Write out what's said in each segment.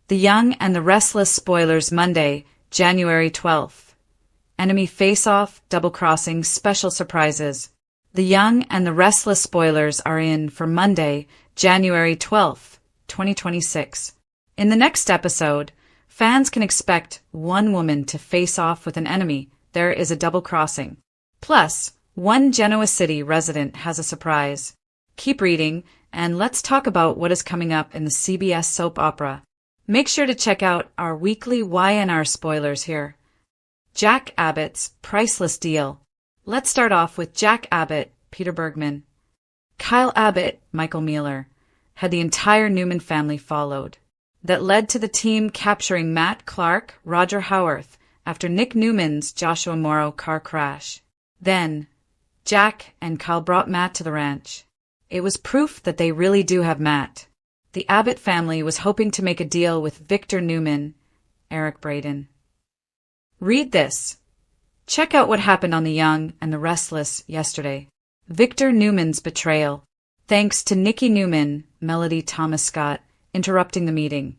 The Young and the Restless spoilers Monday, January 12th. Enemy face-off, double-crossing, special surprises. The Young and the Restless spoilers are in for Monday, January 12th, 2026. In the next episode, fans can expect one woman to face off with an enemy. There is a double-crossing. Plus, one Genoa City resident has a surprise. Keep reading, and let's talk about what is coming up in the CBS soap opera. Make sure to check out our weekly Y&R spoilers here. Jack Abbott's priceless deal. Let's start off with Jack Abbott, Peter Bergman. Kyle Abbott, Michael Mueller, had the entire Newman family followed. That led to the team capturing Matt Clark, Roger Howarth, after Nick Newman's Joshua Morrow car crash. Then, Jack and Kyle brought Matt to the ranch. It was proof that they really do have Matt. The Abbott family was hoping to make a deal with Victor Newman, Eric Braeden. Read this. Check out what happened on The Young and the Restless yesterday. Victor Newman's betrayal. Thanks to Nikki Newman, Melody Thomas Scott, interrupting the meeting.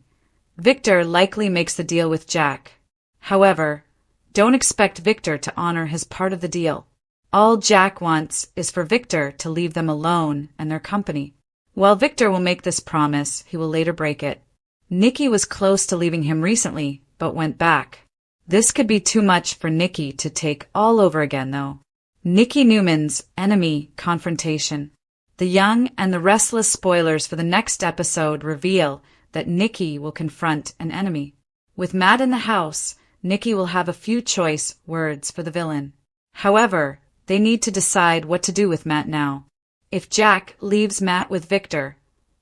Victor likely makes the deal with Jack. However, don't expect Victor to honor his part of the deal. All Jack wants is for Victor to leave them alone and their company. While Victor will make this promise, he will later break it. Nikki was close to leaving him recently, but went back. This could be too much for Nikki to take all over again, though. Nikki Newman's enemy confrontation. The Young and the Restless spoilers for the next episode reveal that Nikki will confront an enemy. With Matt in the house, Nikki will have a few choice words for the villain. However, they need to decide what to do with Matt now. If Jack leaves Matt with Victor,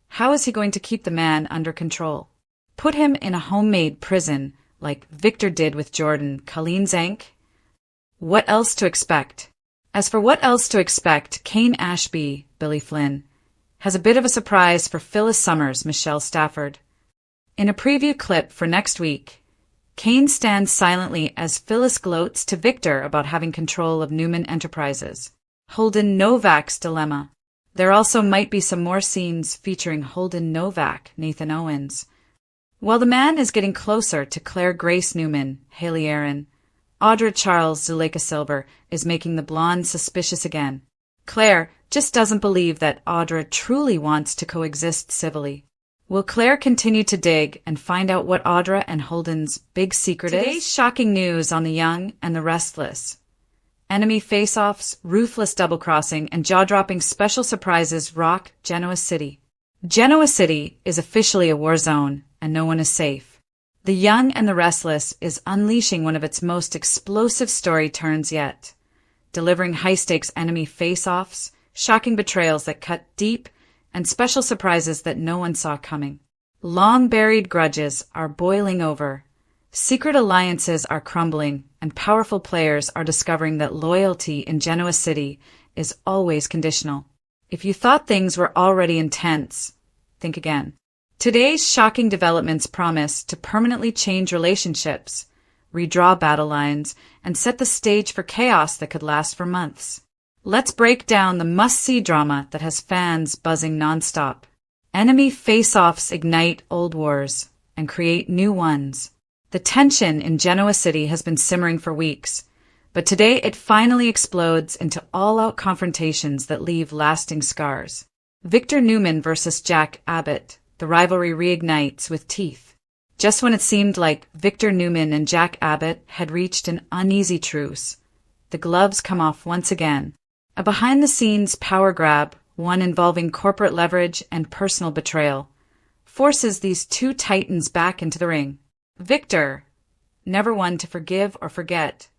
how is he going to keep the man under control? Put him in a homemade prison like Victor did with Jordan, Colleen Zank? What else to expect? As for what else to expect, Kane Ashby, Billy Flynn, has a bit of a surprise for Phyllis Summers, Michelle Stafford. In a preview clip for next week, Kane stands silently as Phyllis gloats to Victor about having control of Newman Enterprises. Holden Novak's dilemma. There also might be some more scenes featuring Holden Novak, Nathan Owens. While the man is getting closer to Claire Grace Newman, Haley Aaron, Audra Charles Zuleika Silver is making the blonde suspicious again. Claire just doesn't believe that Audra truly wants to coexist civilly. Will Claire continue to dig and find out what Audra and Holden's big secret is? Today's shocking news on The Young and the Restless. Enemy face-offs, ruthless double-crossing, and jaw-dropping special surprises rock Genoa City. Genoa City is officially a war zone, and no one is safe. The Young and the Restless is unleashing one of its most explosive story turns yet, delivering high-stakes enemy face-offs, shocking betrayals that cut deep, and special surprises that no one saw coming. Long-buried grudges are boiling over. Secret alliances are crumbling, and powerful players are discovering that loyalty in Genoa City is always conditional. If you thought things were already intense, think again. Today's shocking developments promise to permanently change relationships, redraw battle lines, and set the stage for chaos that could last for months. Let's break down the must-see drama that has fans buzzing nonstop. Enemy face-offs ignite old wars and create new ones. The tension in Genoa City has been simmering for weeks, but today it finally explodes into all-out confrontations that leave lasting scars. Victor Newman versus Jack Abbott. The rivalry reignites with teeth. Just when it seemed like Victor Newman and Jack Abbott had reached an uneasy truce, the gloves come off once again. A behind-the-scenes power grab, one involving corporate leverage and personal betrayal, forces these two titans back into the ring. Victor, never one to forgive or forget,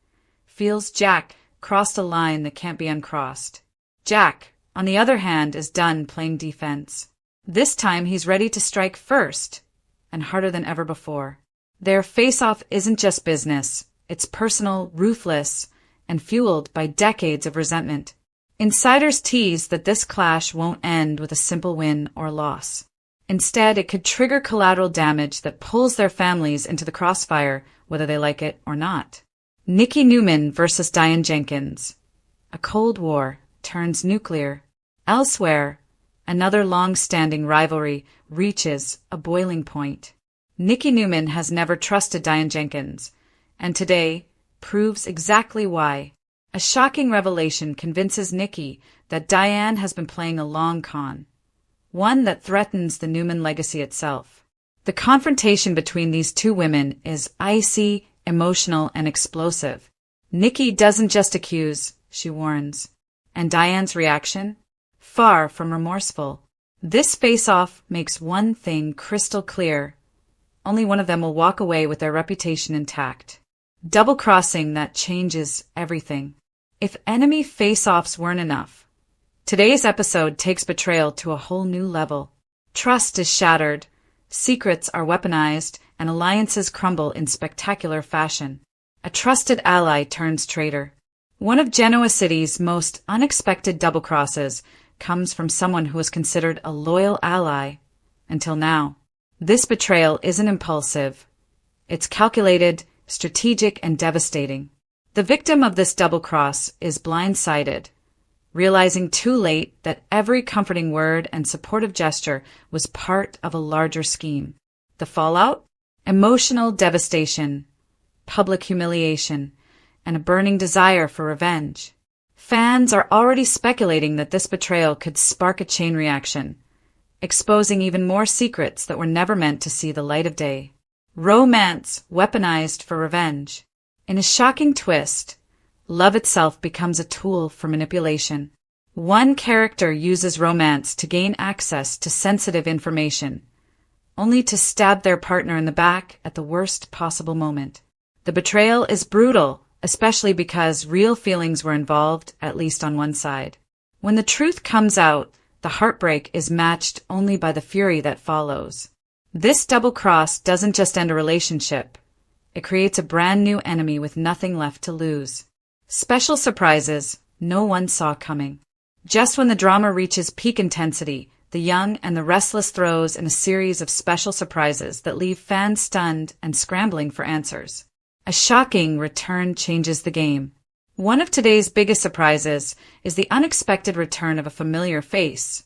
feels Jack crossed a line that can't be uncrossed. Jack, on the other hand, is done playing defense. This time he's ready to strike first, and harder than ever before. Their face-off isn't just business, it's personal, ruthless, and fueled by decades of resentment. Insiders tease that this clash won't end with a simple win or loss. Instead, it could trigger collateral damage that pulls their families into the crossfire, whether they like it or not. Nikki Newman versus Diane Jenkins. A Cold War turns nuclear. Elsewhere, another long-standing rivalry reaches a boiling point. Nikki Newman has never trusted Diane Jenkins, and today proves exactly why. A shocking revelation convinces Nikki that Diane has been playing a long con, one that threatens the Newman legacy itself. The confrontation between these two women is icy, emotional, and explosive. Nikki doesn't just accuse, she warns. And Diane's reaction? Far from remorseful. This face-off makes one thing crystal clear. Only one of them will walk away with their reputation intact. Double-crossing that changes everything. If enemy face-offs weren't enough, today's episode takes betrayal to a whole new level. Trust is shattered, secrets are weaponized, and alliances crumble in spectacular fashion. A trusted ally turns traitor. One of Genoa City's most unexpected double-crosses comes from someone who was considered a loyal ally until now. This betrayal isn't impulsive. It's calculated, strategic, and devastating. The victim of this double-cross is blindsided, realizing too late that every comforting word and supportive gesture was part of a larger scheme. The fallout? Emotional devastation, public humiliation, and a burning desire for revenge. Fans are already speculating that this betrayal could spark a chain reaction, exposing even more secrets that were never meant to see the light of day. Romance weaponized for revenge. In a shocking twist, love itself becomes a tool for manipulation. One character uses romance to gain access to sensitive information, only to stab their partner in the back at the worst possible moment. The betrayal is brutal, especially because real feelings were involved, at least on one side. When the truth comes out, the heartbreak is matched only by the fury that follows. This double-cross doesn't just end a relationship. It creates a brand new enemy with nothing left to lose. Special surprises no one saw coming. Just when the drama reaches peak intensity, the young and the restless throws in a series of special surprises that leave fans stunned and scrambling for answers. A shocking return changes the game. One of today's biggest surprises is the unexpected return of a familiar face.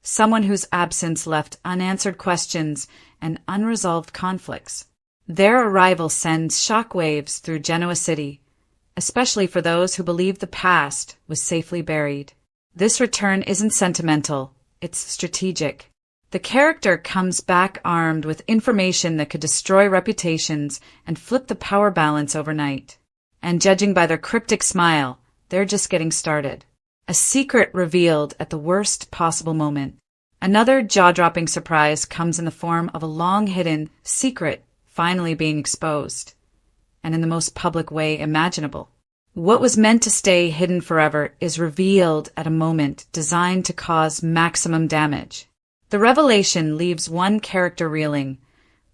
Someone whose absence left unanswered questions and unresolved conflicts. Their arrival sends shockwaves through Genoa City, especially for those who believe the past was safely buried. This return isn't sentimental, it's strategic. The character comes back armed with information that could destroy reputations and flip the power balance overnight. And judging by their cryptic smile, they're just getting started. A secret revealed at the worst possible moment. Another jaw-dropping surprise comes in the form of a long-hidden secret finally being exposed, and in the most public way imaginable. What was meant to stay hidden forever is revealed at a moment designed to cause maximum damage. The revelation leaves one character reeling,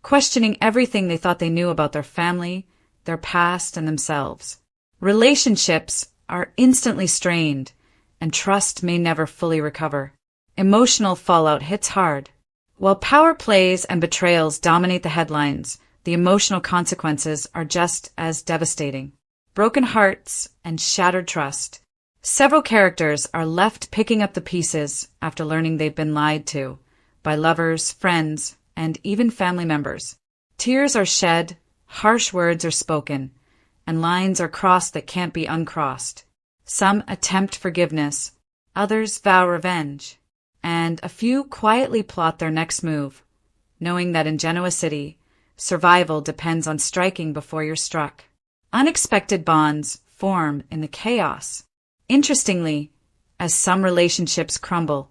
questioning everything they thought they knew about their family, their past, and themselves. Relationships are instantly strained, and trust may never fully recover. Emotional fallout hits hard. While power plays and betrayals dominate the headlines, the emotional consequences are just as devastating. Broken hearts and shattered trust. Several characters are left picking up the pieces after learning they've been lied to by lovers, friends, and even family members. Tears are shed, harsh words are spoken, and lines are crossed that can't be uncrossed. Some attempt forgiveness, others vow revenge, and a few quietly plot their next move, knowing that in Genoa City, survival depends on striking before you're struck. Unexpected bonds form in the chaos. Interestingly, as some relationships crumble,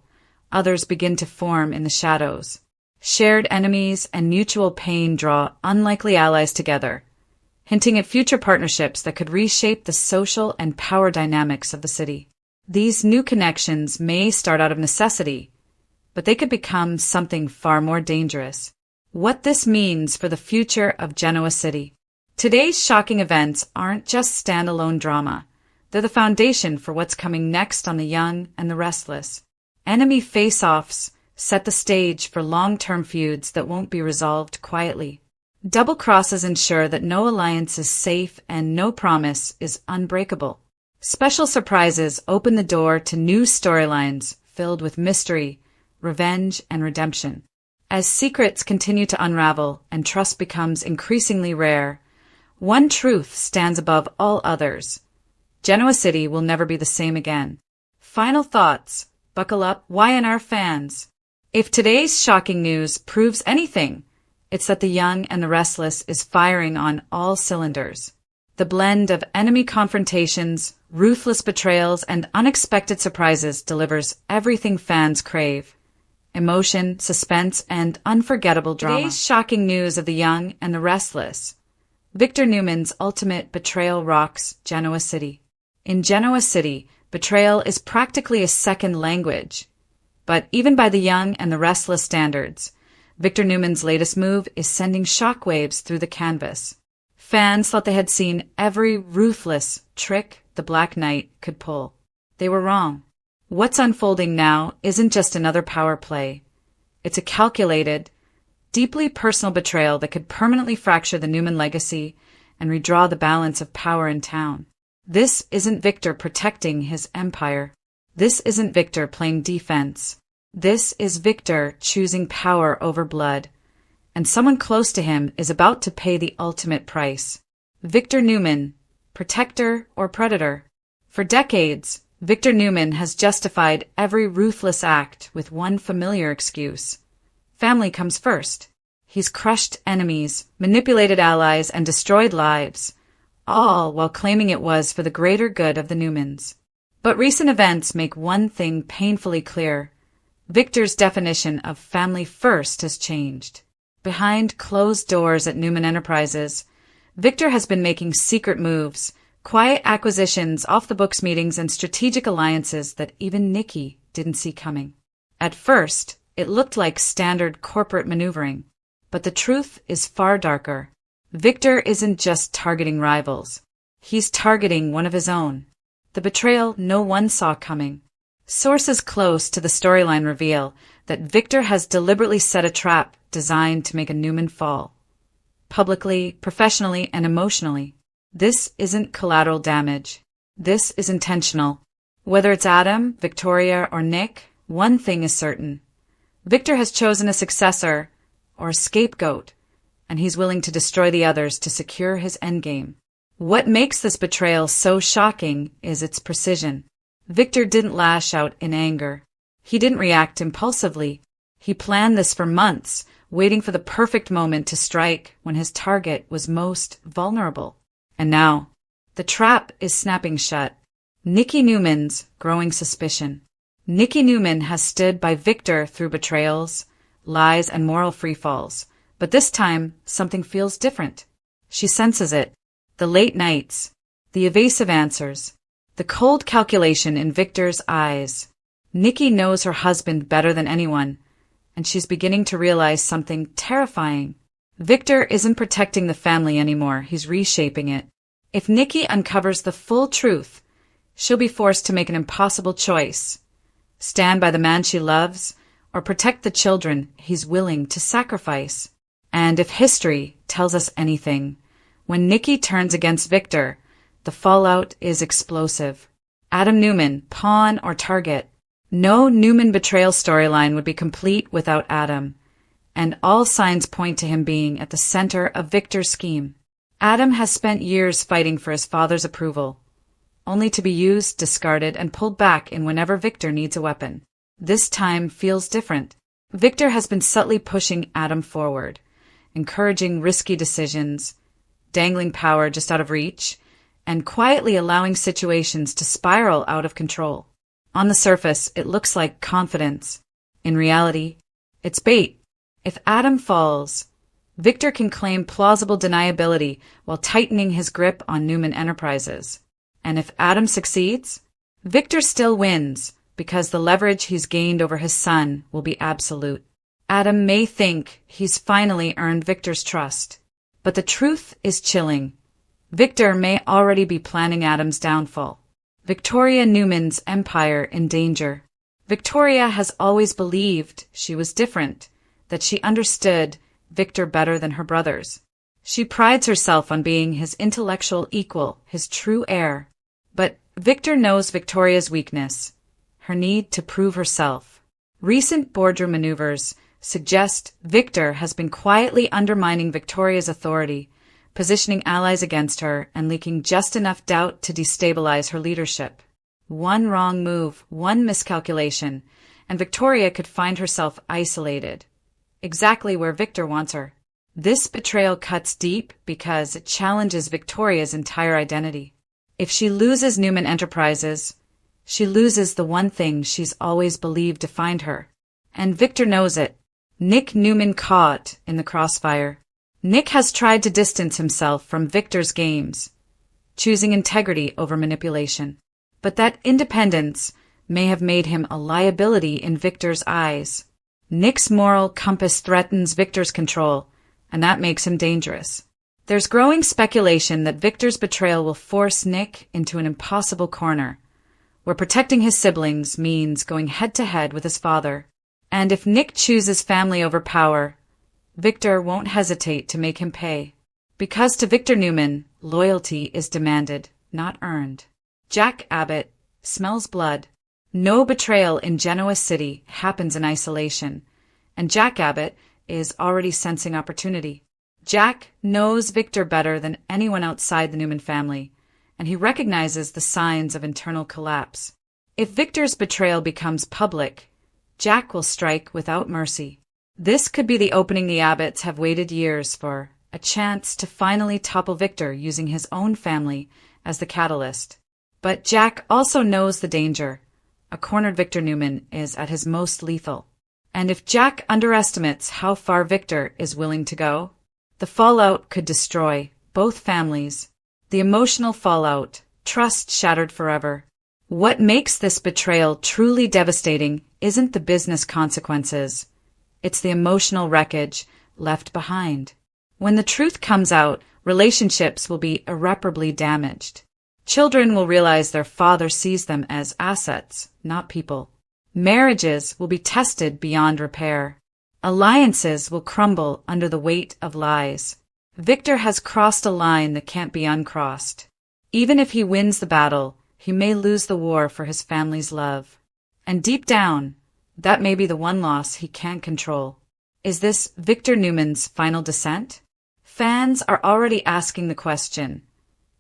others begin to form in the shadows. Shared enemies and mutual pain draw unlikely allies together, hinting at future partnerships that could reshape the social and power dynamics of the city. These new connections may start out of necessity, but they could become something far more dangerous. What this means for the future of Genoa City. Today's shocking events aren't just standalone drama. They're the foundation for what's coming next on The Young and the Restless. Enemy face-offs set the stage for long-term feuds that won't be resolved quietly. Double crosses ensure that no alliance is safe and no promise is unbreakable. Special surprises open the door to new storylines filled with mystery, revenge, and redemption. As secrets continue to unravel and trust becomes increasingly rare, one truth stands above all others. Genoa City will never be the same again. Final thoughts. Buckle up, YNR fans. If today's shocking news proves anything, it's that The Young and the Restless is firing on all cylinders. The blend of enemy confrontations, ruthless betrayals, and unexpected surprises delivers everything fans crave. Emotion, suspense, and unforgettable drama. Today's shocking news of The Young and the Restless. Victor Newman's ultimate betrayal rocks Genoa City. In Genoa City, betrayal is practically a second language. But even by The Young and the Restless standards, Victor Newman's latest move is sending shockwaves through the canvas. Fans thought they had seen every ruthless trick the Black Knight could pull. They were wrong. What's unfolding now isn't just another power play. It's a calculated, deeply personal betrayal that could permanently fracture the Newman legacy and redraw the balance of power in town. This isn't Victor protecting his empire. This isn't Victor playing defense. This is Victor choosing power over blood. And someone close to him is about to pay the ultimate price. Victor Newman, protector or predator? For decades, Victor Newman has justified every ruthless act with one familiar excuse. Family comes first. He's crushed enemies, manipulated allies, and destroyed lives, all while claiming it was for the greater good of the Newmans. But recent events make one thing painfully clear. Victor's definition of family first has changed. Behind closed doors at Newman Enterprises, Victor has been making secret moves, quiet acquisitions, off-the-books meetings, and strategic alliances that even Nikki didn't see coming. At first, it looked like standard corporate maneuvering. But the truth is far darker. Victor isn't just targeting rivals. He's targeting one of his own. The betrayal no one saw coming. Sources close to the storyline reveal that Victor has deliberately set a trap designed to make a Newman fall. Publicly, professionally, and emotionally. This isn't collateral damage. This is intentional. Whether it's Adam, Victoria, or Nick, one thing is certain. Victor has chosen a successor, or a scapegoat, and he's willing to destroy the others to secure his endgame. What makes this betrayal so shocking is its precision. Victor didn't lash out in anger. He didn't react impulsively. He planned this for months, waiting for the perfect moment to strike when his target was most vulnerable. And now, the trap is snapping shut. Nikki Newman's growing suspicion. Nikki Newman has stood by Victor through betrayals, lies, and moral freefalls. But this time, something feels different. She senses it. The late nights, the evasive answers, the cold calculation in Victor's eyes. Nikki knows her husband better than anyone, and she's beginning to realize something terrifying. Victor isn't protecting the family anymore, he's reshaping it. If Nikki uncovers the full truth, she'll be forced to make an impossible choice. Stand by the man she loves, or protect the children he's willing to sacrifice. And if history tells us anything, when Nikki turns against Victor, the fallout is explosive. Adam Newman, pawn or target. No Newman betrayal storyline would be complete without Adam, and all signs point to him being at the center of Victor's scheme. Adam has spent years fighting for his father's approval, only to be used, discarded, and pulled back in whenever Victor needs a weapon. This time feels different. Victor has been subtly pushing Adam forward, encouraging risky decisions, dangling power just out of reach, and quietly allowing situations to spiral out of control. On the surface, it looks like confidence. In reality, it's bait. If Adam falls, Victor can claim plausible deniability while tightening his grip on Newman Enterprises. And if Adam succeeds, Victor still wins because the leverage he's gained over his son will be absolute. Adam may think he's finally earned Victor's trust, but the truth is chilling. Victor may already be planning Adam's downfall. Victoria Newman's empire in danger. Victoria has always believed she was different, that she understood Victor better than her brothers. She prides herself on being his intellectual equal, his true heir. But Victor knows Victoria's weakness, her need to prove herself. Recent boardroom maneuvers, suggest Victor has been quietly undermining Victoria's authority, positioning allies against her and leaking just enough doubt to destabilize her leadership. One wrong move, one miscalculation, and Victoria could find herself isolated, exactly where Victor wants her. This betrayal cuts deep because it challenges Victoria's entire identity. If she loses Newman Enterprises, she loses the one thing she's always believed defined her. And Victor knows it. Nick Newman caught in the crossfire. Nick has tried to distance himself from Victor's games, choosing integrity over manipulation. But that independence may have made him a liability in Victor's eyes. Nick's moral compass threatens Victor's control, and that makes him dangerous. There's growing speculation that Victor's betrayal will force Nick into an impossible corner, where protecting his siblings means going head-to-head with his father. And if Nick chooses family over power, Victor won't hesitate to make him pay. Because to Victor Newman, loyalty is demanded, not earned. Jack Abbott smells blood. No betrayal in Genoa City happens in isolation, and Jack Abbott is already sensing opportunity. Jack knows Victor better than anyone outside the Newman family, and he recognizes the signs of internal collapse. If Victor's betrayal becomes public, Jack will strike without mercy. This could be the opening the Abbotts have waited years for, a chance to finally topple Victor using his own family as the catalyst. But Jack also knows the danger. A cornered Victor Newman is at his most lethal. And if Jack underestimates how far Victor is willing to go, the fallout could destroy both families. The emotional fallout, trust shattered forever. What makes this betrayal truly devastating isn't the business consequences. It's the emotional wreckage left behind. When the truth comes out, relationships will be irreparably damaged. Children will realize their father sees them as assets, not people. Marriages will be tested beyond repair. Alliances will crumble under the weight of lies. Victor has crossed a line that can't be uncrossed. Even if he wins the battle, he may lose the war for his family's love. And deep down, that may be the one loss he can't control. Is this Victor Newman's final descent? Fans are already asking the question,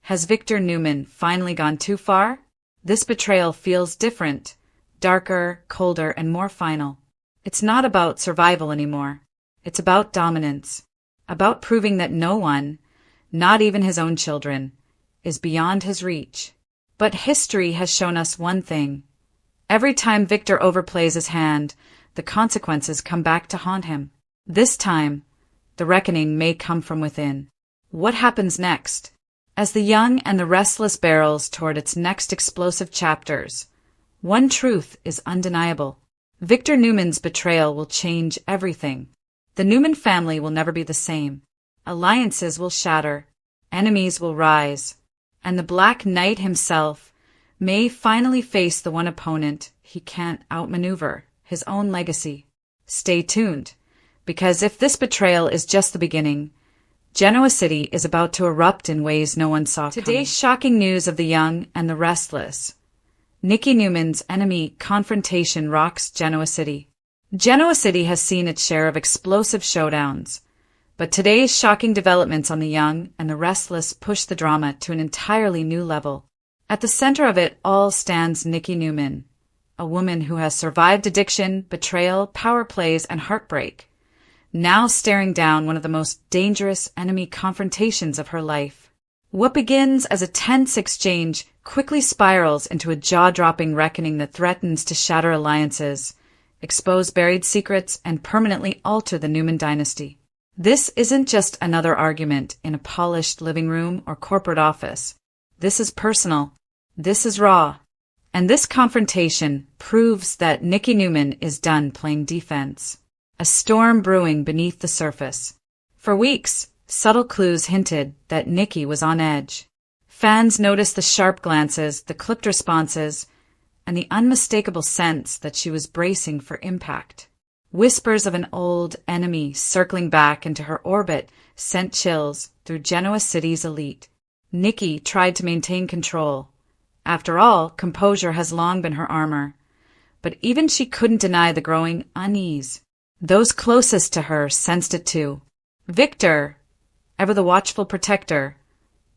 has Victor Newman finally gone too far? This betrayal feels different, darker, colder, and more final. It's not about survival anymore. It's about dominance, about proving that no one, not even his own children, is beyond his reach. But history has shown us one thing. Every time Victor overplays his hand, the consequences come back to haunt him. This time, the reckoning may come from within. What happens next? As the young and the restless barrels toward its next explosive chapters, one truth is undeniable. Victor Newman's betrayal will change everything. The Newman family will never be the same. Alliances will shatter, enemies will rise, and the Black Knight himself may finally face the one opponent he can't outmaneuver, his own legacy. Stay tuned, because if this betrayal is just the beginning, Genoa City is about to erupt in ways no one saw coming. Today's shocking news of the young and the restless. Nicky Newman's enemy confrontation rocks Genoa City. Genoa City has seen its share of explosive showdowns, but today's shocking developments on the young and the restless push the drama to an entirely new level. At the center of it all stands Nicky Newman, a woman who has survived addiction, betrayal, power plays, and heartbreak, now staring down one of the most dangerous enemy confrontations of her life. What begins as a tense exchange quickly spirals into a jaw-dropping reckoning that threatens to shatter alliances, expose buried secrets, and permanently alter the Newman dynasty. This isn't just another argument in a polished living room or corporate office. This is personal. This is raw. And this confrontation proves that Nicky Newman is done playing defense. A storm brewing beneath the surface. For weeks, subtle clues hinted that Nicky was on edge. Fans noticed the sharp glances, the clipped responses, and the unmistakable sense that she was bracing for impact. Whispers of an old enemy circling back into her orbit sent chills through Genoa City's elite. Nicky tried to maintain control. After all, composure has long been her armor. But even she couldn't deny the growing unease. Those closest to her sensed it too. Victor, ever the watchful protector,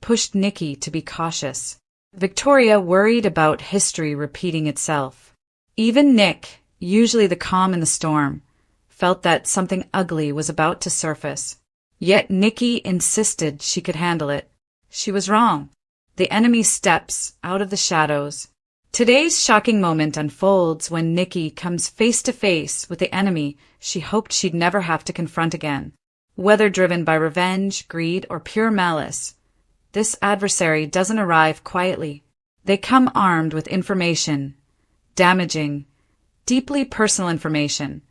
pushed Nikki to be cautious. Victoria worried about history repeating itself. Even Nick, usually the calm in the storm, felt that something ugly was about to surface. Yet Nikki insisted she could handle it. She was wrong. The enemy steps out of the shadows. Today's shocking moment unfolds when Nikki comes face to face with the enemy she hoped she'd never have to confront again. Whether driven by revenge, greed, or pure malice, this adversary doesn't arrive quietly. They come armed with information, damaging, deeply personal information,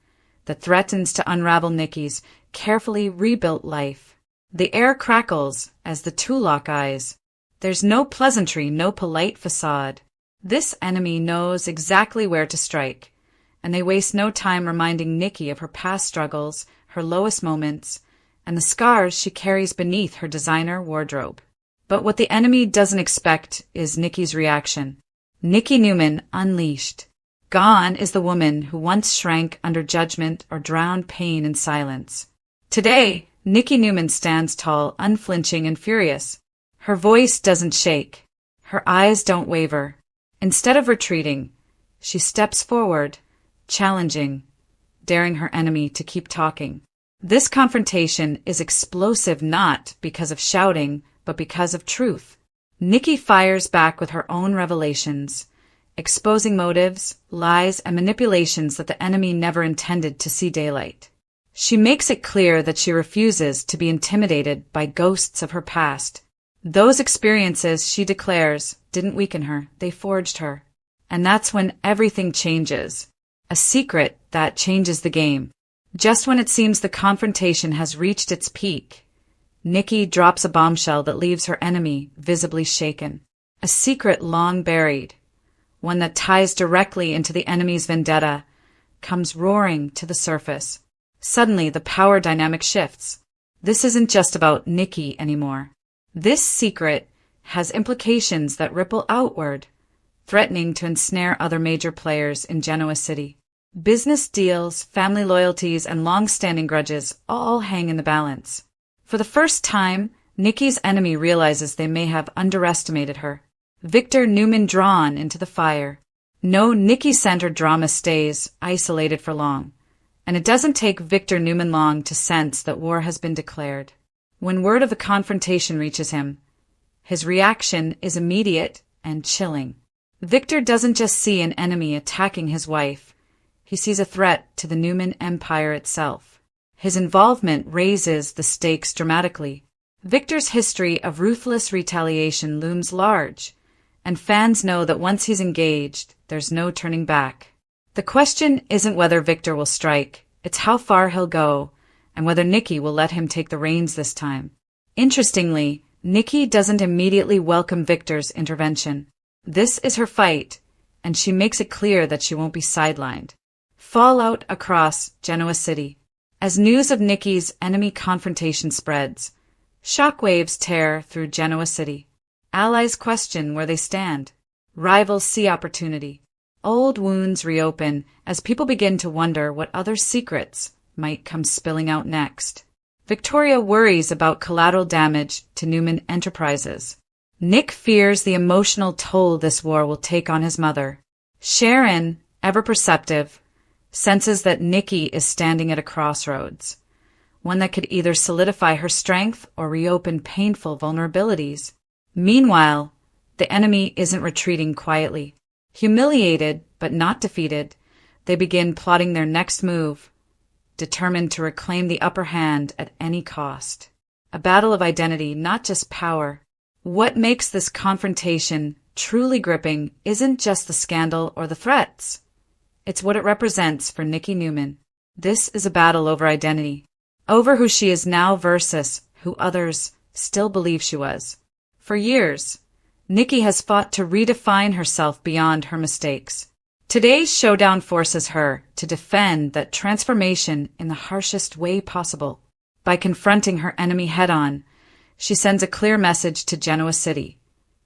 that threatens to unravel Nikki's carefully rebuilt life. The air crackles as the two lock eyes. There's no pleasantry, no polite facade. This enemy knows exactly where to strike, and they waste no time reminding Nikki of her past struggles, her lowest moments, and the scars she carries beneath her designer wardrobe. But what the enemy doesn't expect is Nikki's reaction. Nikki Newman unleashed. Gone is the woman who once shrank under judgment or drowned pain in silence. Today, Nikki Newman stands tall, unflinching and furious. Her voice doesn't shake. Her eyes don't waver. Instead of retreating, she steps forward, challenging, daring her enemy to keep talking. This confrontation is explosive not because of shouting, but because of truth. Nikki fires back with her own revelations, exposing motives, lies, and manipulations that the enemy never intended to see daylight. She makes it clear that she refuses to be intimidated by ghosts of her past. Those experiences, she declares, didn't weaken her, they forged her. And that's when everything changes. A secret that changes the game. Just when it seems the confrontation has reached its peak, Nikki drops a bombshell that leaves her enemy visibly shaken. A secret long buried, one that ties directly into the enemy's vendetta, comes roaring to the surface. Suddenly, the power dynamic shifts. This isn't just about Nikki anymore. This secret has implications that ripple outward, threatening to ensnare other major players in Genoa City. Business deals, family loyalties, and long-standing grudges all hang in the balance. For the first time, Nikki's enemy realizes they may have underestimated her. Victor Newman drawn into the fire. No Nikki-centered drama stays isolated for long, and it doesn't take Victor Newman long to sense that war has been declared. When word of the confrontation reaches him, his reaction is immediate and chilling. Victor doesn't just see an enemy attacking his wife. He sees a threat to the Newman empire itself. His involvement raises the stakes dramatically. Victor's history of ruthless retaliation looms large, and fans know that once he's engaged, there's no turning back. The question isn't whether Victor will strike, it's how far he'll go, and whether Nikki will let him take the reins this time. Interestingly, Nikki doesn't immediately welcome Victor's intervention. This is her fight, and she makes it clear that she won't be sidelined. Fallout across Genoa City. As news of Nikki's enemy confrontation spreads, shockwaves tear through Genoa City. Allies question where they stand. Rivals see opportunity. Old wounds reopen as people begin to wonder what other secrets might come spilling out next. Victoria worries about collateral damage to Newman Enterprises. Nick fears the emotional toll this war will take on his mother. Sharon, ever perceptive, senses that Nikki is standing at a crossroads, one that could either solidify her strength or reopen painful vulnerabilities. Meanwhile, the enemy isn't retreating quietly. Humiliated, but not defeated, they begin plotting their next move, determined to reclaim the upper hand at any cost. A battle of identity, not just power. What makes this confrontation truly gripping isn't just the scandal or the threats. It's what it represents for Nikki Newman. This is a battle over identity, over who she is now versus who others still believe she was. For years, Nikki has fought to redefine herself beyond her mistakes. Today's showdown forces her to defend that transformation in the harshest way possible. By confronting her enemy head-on, she sends a clear message to Genoa City.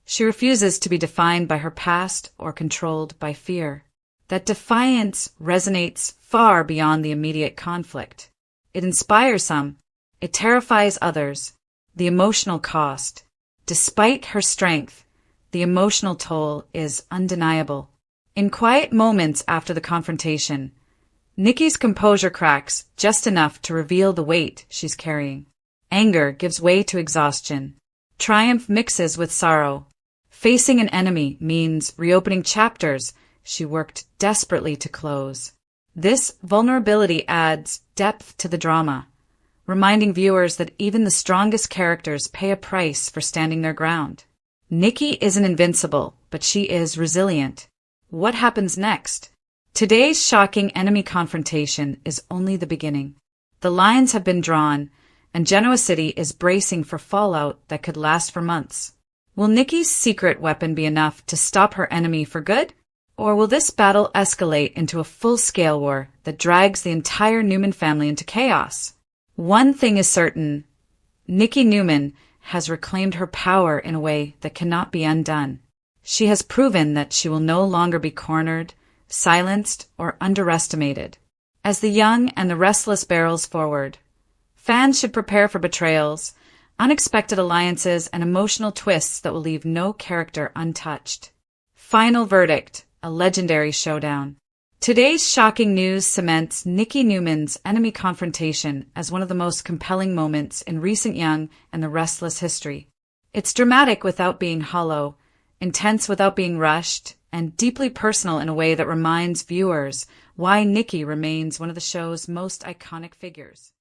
She refuses to be defined by her past or controlled by fear. That defiance resonates far beyond the immediate conflict. It inspires some. It terrifies others. The emotional cost. Despite her strength, the emotional toll is undeniable. In quiet moments after the confrontation, Nikki's composure cracks just enough to reveal the weight she's carrying. Anger gives way to exhaustion. Triumph mixes with sorrow. Facing an enemy means reopening chapters she worked desperately to close. This vulnerability adds depth to the drama, reminding viewers that even the strongest characters pay a price for standing their ground. Nikki isn't invincible, but she is resilient. What happens next? Today's shocking enemy confrontation is only the beginning. The lines have been drawn, and Genoa City is bracing for fallout that could last for months. Will Nikki's secret weapon be enough to stop her enemy for good? Or will this battle escalate into a full-scale war that drags the entire Newman family into chaos? One thing is certain. Nikki Newman has reclaimed her power in a way that cannot be undone. She has proven that she will no longer be cornered, silenced, or underestimated. As the young and the restless barrels forward, fans should prepare for betrayals, unexpected alliances, and emotional twists that will leave no character untouched. Final verdict. A legendary showdown. Today's shocking news cements Nikki Newman's enemy confrontation as one of the most compelling moments in recent Young and the Restless history. It's dramatic without being hollow, intense without being rushed, and deeply personal in a way that reminds viewers why Nikki remains one of the show's most iconic figures.